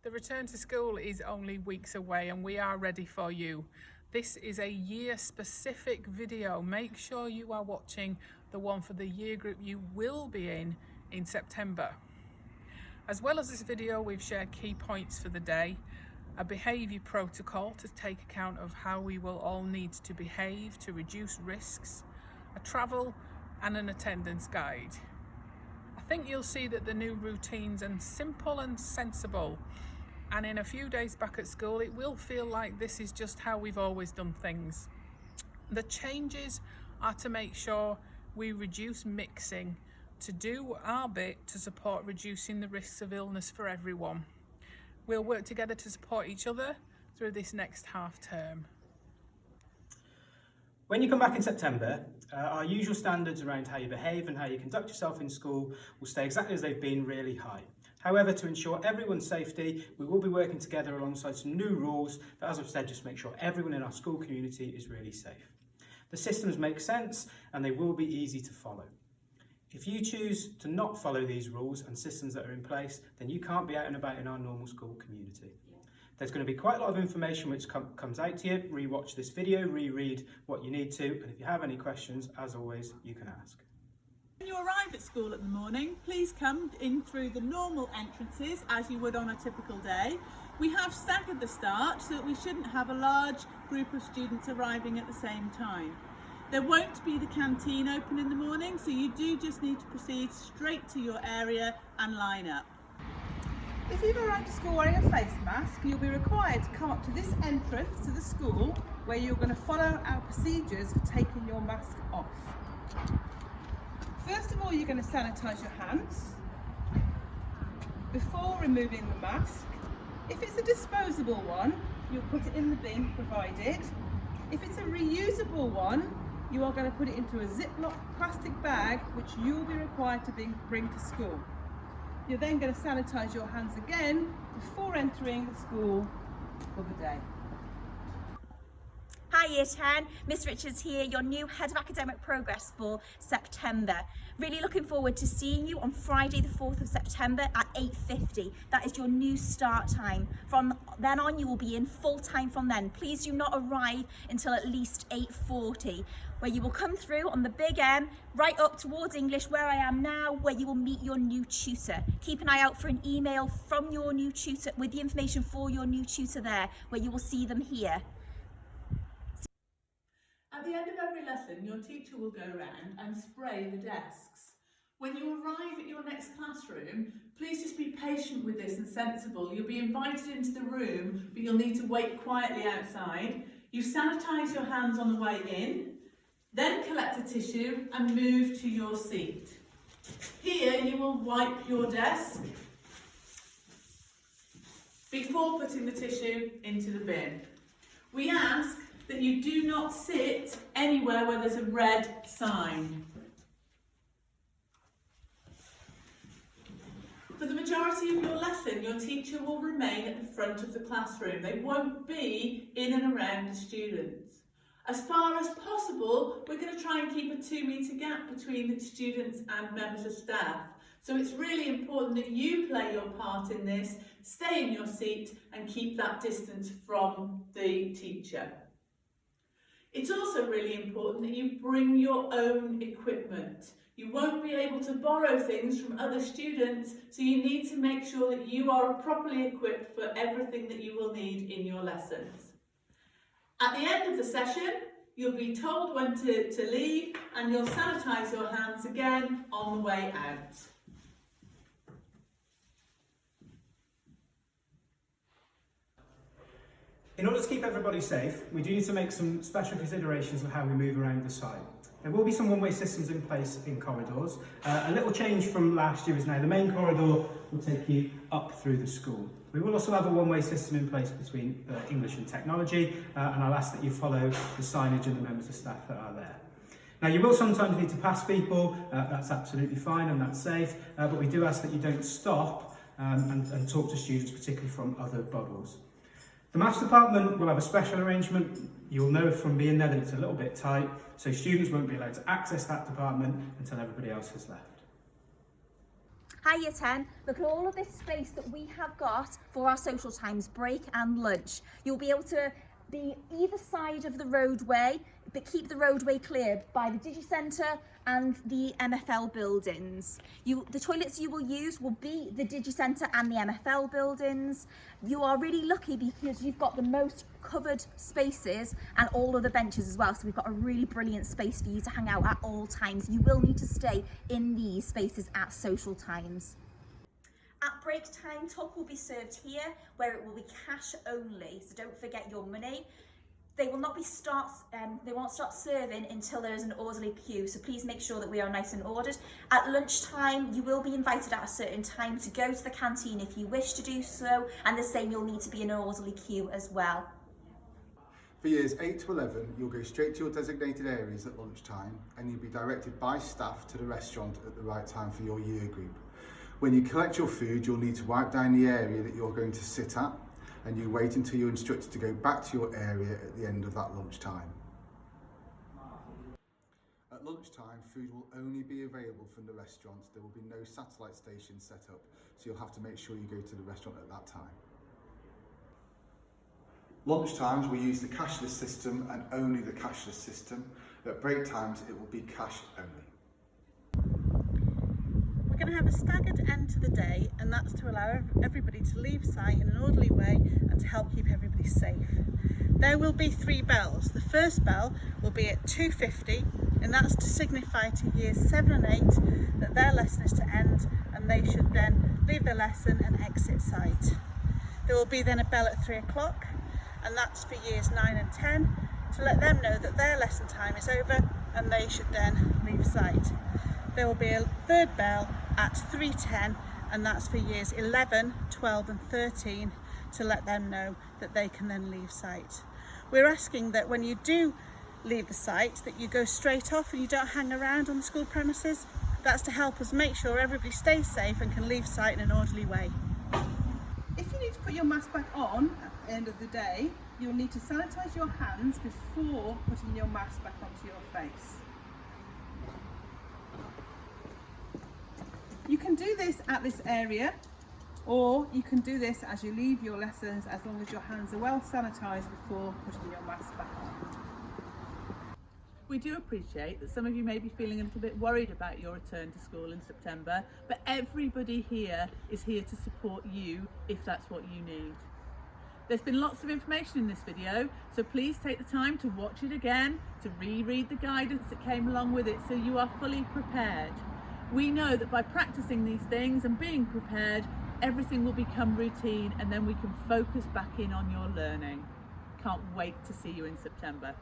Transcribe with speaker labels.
Speaker 1: The return to school is only weeks away and we are ready for you. This is a year-specific video. Make sure you are watching the one for the year group you will be in September. As well as this video, we've shared key points for the day, a behaviour protocol to take account of how we will all need to behave to reduce risks, a travel and an attendance guide. I think you'll see that the new routines are simple and sensible, and in a few days back at school it will feel like this is just how we've always done things. The changes are to make sure we reduce mixing, to do our bit to support reducing the risks of illness for everyone. We'll work together to support each other through this next half term.
Speaker 2: When you come back in September, our usual standards around how you behave and how you conduct yourself in school will stay exactly as they've been, really high. However, to ensure everyone's safety, we will be working together alongside some new rules that, as I've said, just make sure everyone in our school community is really safe. The systems make sense and they will be easy to follow. If you choose to not follow these rules and systems that are in place, then you can't be out and about in our normal school community. There's going to be quite a lot of information which comes out to you. Re-watch this video, reread what you need to, and if you have any questions, as always, you can ask.
Speaker 3: When you arrive at school in the morning, please come in through the normal entrances as you would on a typical day. We have staggered the start so that we shouldn't have a large group of students arriving at the same time. There won't be the canteen open in the morning, so you do just need to proceed straight to your area and line up. If you've arrived to school wearing a face mask, you'll be required to come up to this entrance to the school where you're going to follow our procedures for taking your mask off. First of all, you're going to sanitise your hands before removing the mask. If it's a disposable one, you'll put it in the bin provided. If it's a reusable one, you are going to put it into a Ziploc plastic bag which you'll be required to bring to school. You're then going to sanitise your hands again before entering the school for the day.
Speaker 4: Hi Year 10, Miss Richards here, your new Head of Academic Progress for September. Really looking forward to seeing you on Friday the 4th of September at 8:50. That is your new start time. From then on you will be in full time from then. Please do not arrive until at least 8:40, where you will come through on the big M, right up towards English where I am now, where you will meet your new tutor. Keep an eye out for an email from your new tutor with the information for your new tutor there, where you will see them here.
Speaker 3: At the end of every lesson, your teacher will go around and spray the desks. When you arrive at your next classroom, please just be patient with this and sensible. You'll be invited into the room, but you'll need to wait quietly outside. You sanitise your hands on the way in, then collect a tissue and move to your seat. Here you will wipe your desk before putting the tissue into the bin. We ask that you do not sit anywhere where there's a red sign. For the majority of your lesson, your teacher will remain at the front of the classroom. They won't be in and around the students. As far as possible, we're going to try and keep a 2-metre gap between the students and members of staff. So it's really important that you play your part in this, stay in your seat and keep that distance from the teacher. It's also really important that you bring your own equipment. You won't be able to borrow things from other students, so you need to make sure that you are properly equipped for everything that you will need in your lessons. At the end of the session, you'll be told when to leave and you'll sanitise your hands again on the way out.
Speaker 2: In order to keep everybody safe, we do need to make some special considerations of how we move around the site. There will be some one-way systems in place in corridors. A little change from last year is now the main corridor will take you up through the school. We will also have a one-way system in place between English and technology, and I'll ask that you follow the signage and the members of staff that are there. Now, you will sometimes need to pass people, that's absolutely fine and that's safe, but we do ask that you don't stop and talk to students, particularly from other bubbles. The maths department will have a special arrangement. You'll know from being there that it's a little bit tight, so students won't be allowed to access that department until everybody else has left.
Speaker 4: Hi Year 10, look at all of this space that we have got for our social times, break and lunch. You'll be able to be either side of the roadway, but keep the roadway clear by the Digicentre and the MFL buildings. The toilets you will use will be the Digicentre and the MFL buildings. You are really lucky because you've got the most covered spaces and all of the benches as well, so we've got a really brilliant space for you to hang out at all times. You will need to stay in these spaces at social times. At break time, talk will be served here, where it will be cash only, so don't forget your money. They will not be they won't start serving until there is an orderly queue, so please make sure that we are nice and ordered. At lunchtime, you will be invited at a certain time to go to the canteen if you wish to do so, and the same, you'll need to be in an orderly queue as well.
Speaker 5: For years 8 to 11, you'll go straight to your designated areas at lunchtime, and you'll be directed by staff to the restaurant at the right time for your year group. When you collect your food, you'll need to wipe down the area that you're going to sit at, and you wait until you're instructed to go back to your area at the end of that lunchtime. At lunchtime, food will only be available from the restaurant. There will be no satellite stations set up, so you'll have to make sure you go to the restaurant at that time. Lunchtimes we use the cashless system and only the cashless system. At break times it will be cash only.
Speaker 6: We're going to have a staggered end to the day, and that's to allow everybody to leave site in an orderly way and to help keep everybody safe. There will be 3 bells. The first bell will be at 2:50, and that's to signify to years 7 and 8 that their lesson is to end and they should then leave their lesson and exit site. There will be then a bell at 3 o'clock, and that's for years 9 and 10 to let them know that their lesson time is over and they should then leave site. There will be a third bell at 3:10, and that's for years 11, 12 and 13 to let them know that they can then leave site. We're asking that when you do leave the site that you go straight off and you don't hang around on the school premises. That's to help us make sure everybody stays safe and can leave site in an orderly way.
Speaker 7: If you need to put your mask back on at the end of the day, you'll need to sanitise your hands before putting your mask back onto your face. You can do this at this area, or you can do this as you leave your lessons, as long as your hands are well sanitised before putting your mask back on.
Speaker 3: We do appreciate that some of you may be feeling a little bit worried about your return to school in September, but everybody here is here to support you if that's what you need. There's been lots of information in this video, so please take the time to watch it again, to reread the guidance that came along with it so you are fully prepared. We know that by practicing these things and being prepared, everything will become routine, and then we can focus back in on your learning. Can't wait to see you in September.